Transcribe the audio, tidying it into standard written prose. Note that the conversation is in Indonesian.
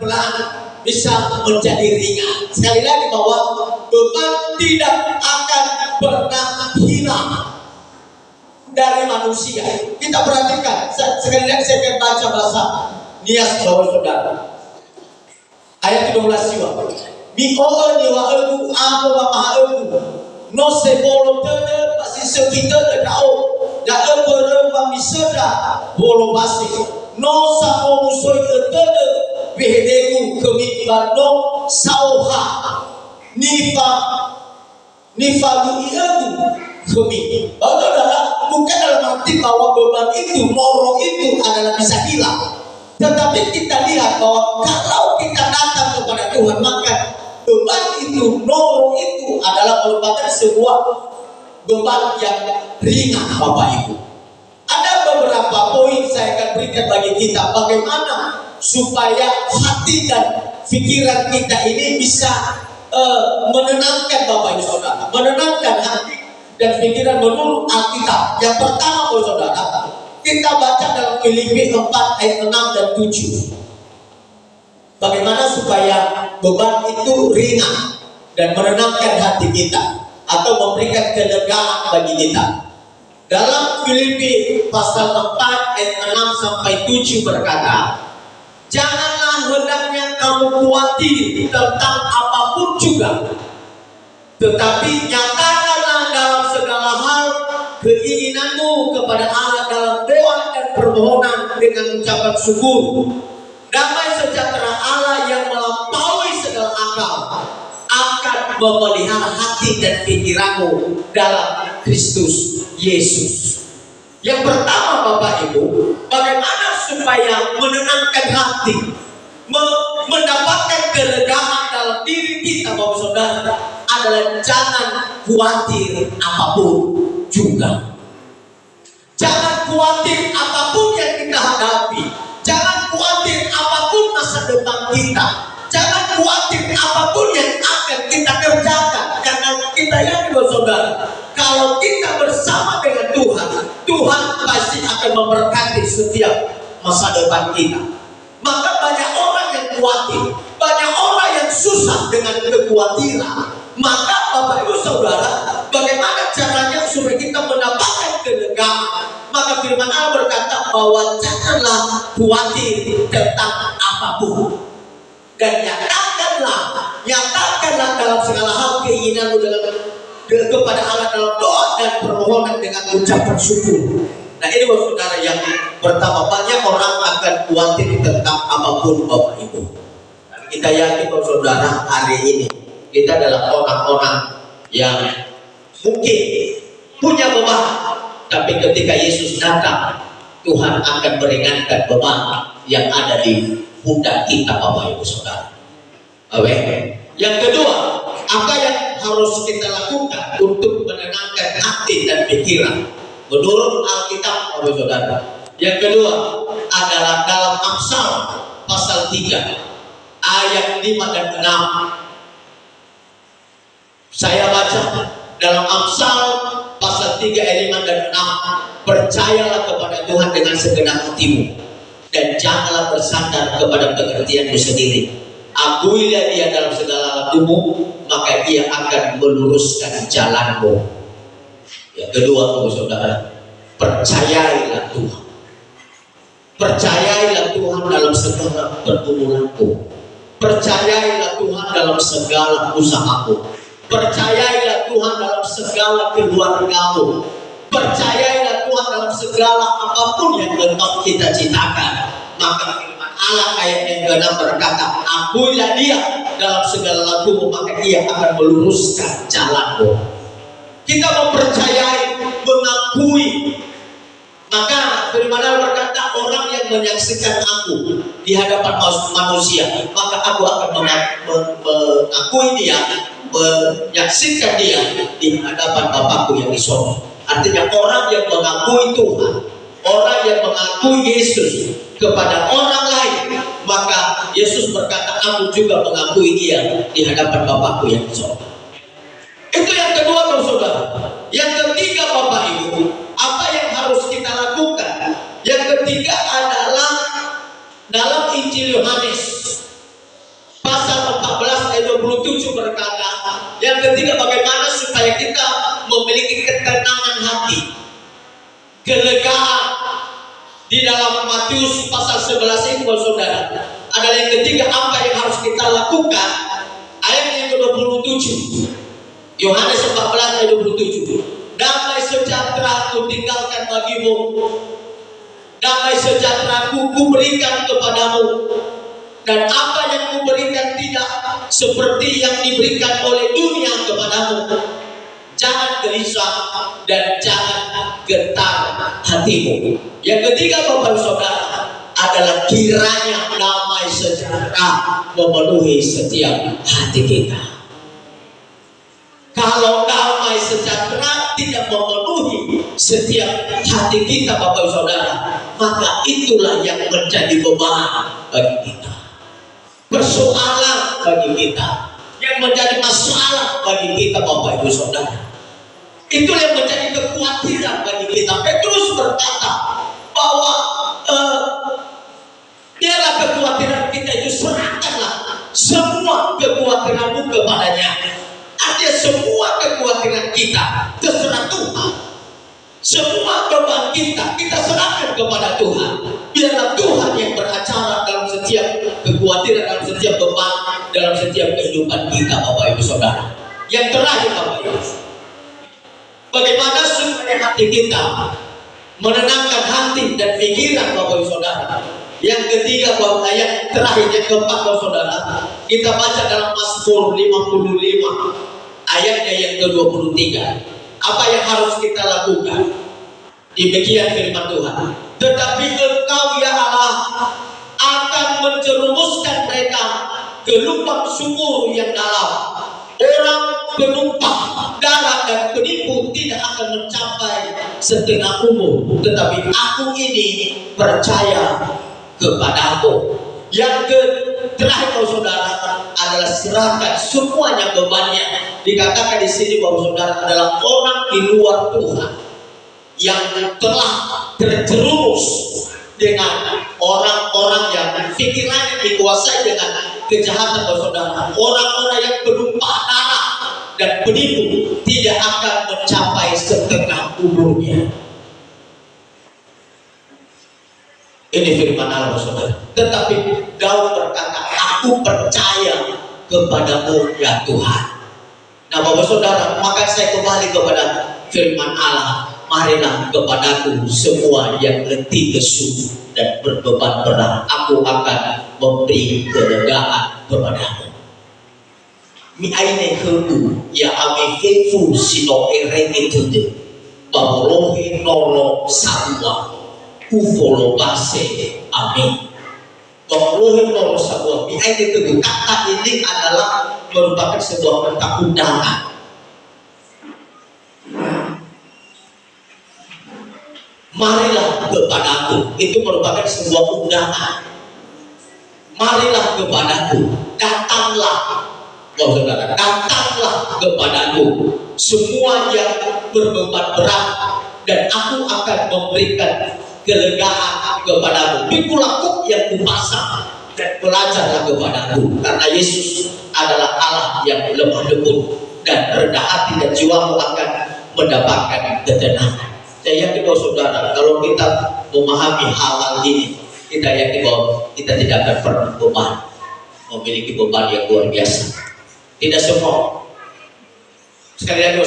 pelan bisa menjadi ringan. Sekali lagi bahwa beban tidak akan pernah hilang dari manusia. Kita perhatikan, sekali lagi saya akan baca bahasa Nias bahwa saudara. Ayat 12 juga. Mikoe ni wa egu apa wa maha egu. No se bolo tede pasti sekita de dao. Da egu wa misoda bolo pasti. No samo musoi tede behedegu kemi bano sauha. Nifa lu egu kemi. Saudara, bukan dalam arti bahwa beban itu, morong itu adalah bisa hilang. Tetapi kita lihat bahwa kalau kita datang kepada Tuhan, maka beban itu, morong itu adalah merupakan sebuah beban yang ringan, Bapak Ibu. Ada beberapa poin saya akan berikan bagi kita bagaimana supaya hati dan pikiran kita ini bisa menenangkan Bapak Ibu Saudara, menenangkan hati dan pikiran menurut Alkitab. Yang pertama, Bapak Saudara, kita baca dalam Filipi 4 ayat 6 dan 7. Bagaimana supaya beban itu ringan dan menenangkan hati kita atau memberikan kelegaan bagi kita. Dalam Filipi pasal 4 ayat 6 sampai 7 berkata, janganlah hendaknya kamu khawatir tentang apapun juga, tetapi nyatakanlah dalam segala hal keinginanmu kepada Allah dalam doa dan permohonan dengan ucapan syukur. Damai sejahtera Allah yang melampaui segala akal akan memelihara hati dan pikiranmu dalam Kristus Yesus. Yang pertama, Bapak Ibu, bagaimana supaya menenangkan hati, mendapatkan kelegaan dalam diri kita, Bapak Saudara, adalah jangan khawatir apapun juga. Jangan khawatir apapun yang kita hadapi. Jangan khawatir apapun masa depan kita. Jangan khawatir apapun yang akan kita kerjakan. Karena kita yakin, saudara, kalau kita bersama dengan Tuhan, Tuhan pasti akan memberkati setiap masa depan kita. Maka banyak orang yang khawatir, banyak orang yang susah dengan kekhawatiran. Maka Bapak Ibu Saudara, bagaimana caranya supaya kita mendapatkan kelegaan? Maka firman Allah berkata bahwa janganlah khawatir tentang apapun, dan nyatakanlah dalam segala hal keinginanmu kepada Allah dalam doa dan permohonan dengan ucapan syukur. Nah, ini Bapak Saudara yang pertama, banyak orang akan khawatir tentang apapun, Bapak Ibu. Tapi kita yakin Bapak Saudara, hari ini kita adalah orang-orang yang mungkin punya beban, tapi ketika Yesus datang, Tuhan akan meringankan beban yang ada di pundak kita, Bapak Ibu Saudara. Amin. Yang kedua, apa yang harus kita lakukan untuk menenangkan hati dan pikiran menurut Alkitab, Bapak Saudara? Yang kedua adalah dalam Amsal pasal 3 ayat 5 dan 6. Saya baca dalam Amsal pasal 3 ayat 5 dan 6. Percayalah kepada Tuhan dengan segenap hatimu dan janganlah bersandar kepada pengertianmu sendiri. Akuilah Dia dalam segala lakumu, maka Ia akan meluruskan jalanmu. Yang kedua, Bapak Saudara, percayailah Tuhan. Percayailah Tuhan dalam segala pergumulanmu. Percayailah Tuhan dalam segala usahamu. Percayailah Tuhan dalam segala keluargamu. Percayailah Tuhan dalam segala apapun yang engkau cita-citakan. Maka firman Allah ayat yang ke-6 berkata, akuilah Dia dalam segala lakumu, maka Ia akan meluruskan jalanmu. Kita mempercayai, mengakui. Maka firman Allah berkata, orang yang menyaksikan aku di hadapan manusia, maka aku akan mengakui dia, menyaksikan dia di hadapan Bapakku yang di surga. Artinya orang yang mengakui Tuhan, orang yang mengakui Yesus kepada orang lain, maka Yesus berkata, aku juga mengakui dia di hadapan Bapakku yang di surga. Itu yang kedua, Bapak Saudara. Yang ketiga, Bapak Ibu, apa yang harus kita lakukan? Yang ketiga adalah dalam Injil Yohanes Yang ketiga, bagaimana supaya kita memiliki ketenangan hati, kelegaan. Di dalam Matius pasal 11 itu, saudara, adalah yang ketiga, apa yang harus kita lakukan. Ayat yang ke-27, Yohanes 14 ayat 27. Damai sejahtera ku tinggalkan bagimu, damai sejahtera ku berikan kepadamu, dan apa yang ku berikan tidak seperti yang diberikan oleh dunia kepadamu. Jangan gelisah dan jangan gentar hatimu. Yang ketiga, Bapak Saudara, adalah kiranya damai sejahtera memenuhi setiap hati kita. Kalau damai sejahtera tidak memenuhi setiap hati kita, Bapak Saudara, maka itulah yang menjadi beban bagi kita, persoalan bagi kita, yang menjadi masalah bagi kita, Bapak Ibu Saudara. Itu yang menjadi kekhawatiran bagi kita. Petrus berkata bahwa biarlah kekhawatiran kita itu, serahkanlah semua kekhawatiranmu kepadanya. Artinya semua kekhawatiran kita terserah Tuhan. Semua beban kita serahkan kepada Tuhan. Biarlah Tuhan yang beracara dalam setiap kekhawatiran, dalam setiap beban, dalam setiap kehidupan kita, Bapak Ibu Saudara. Yang terakhir, Bapak Ibu, bagaimana supaya hati kita menenangkan hati dan pikiran, Bapak Ibu Saudara. Yang ketiga, Bapak, ayat terakhir, yang keempat, Bapak Saudara, kita baca dalam Mazmur 55 ayatnya yang ke-23. Apa yang harus kita lakukan? Demikian firman Tuhan. Tetapi Engkau ya Allah akan menjerumuskan mereka ke lubang sumur yang dalam. Orang penumpang darah dan penipu tidak akan mencapai setengah umur, tetapi aku ini percaya kepadamu. Yang terakhir, Saudara, adalah serahkan semuanya bebannya. Dikatakan di sini bahwa Saudara adalah orang di luar Tuhan yang telah terjerumus dengan orang-orang yang pikirannya dikuasai dengan kejahatan, Saudara. Orang-orang yang penumpah darah dan penipu tidak akan mencapai setengah umurnya. Ini firman Allah, Saudara. Tetapi Daud berkata, aku percaya kepadamu ya Tuhan. Nah, Bapak Saudara, maka saya kembali kepada firman Allah. Marilah kepadaku semua yang letih lesu dan berbeban berat, aku akan memberi kelegaan kepadamu. Mi aine kebu ya ame fefu sino erenge tude baborohe nolo sabua ufolo base amin. Baborohe nolo sabua, mi aine kebu, kata ini adalah merupakan sebuah kata undangan. Marilah kepadaku, itu merupakan sebuah undangan. Marilah kepadaku, datanglah, Saudara, datanglah kepadaku semua yang berbeban berat, dan aku akan memberikan kelegaan kepadamu. Pikulah yang kupasang dan belajarlah kepadaku, karena Yesus adalah Allah yang lemah lembut dan rendah hati, dan jiwamu akan mendapatkan ketenangan. Saya yakin bahwa Saudara, kalau kita memahami hal-hal ini, kita yakin bahwa kita tidak akan pernah beban, memiliki beban yang luar biasa. Tidak semua. Sekali lagi,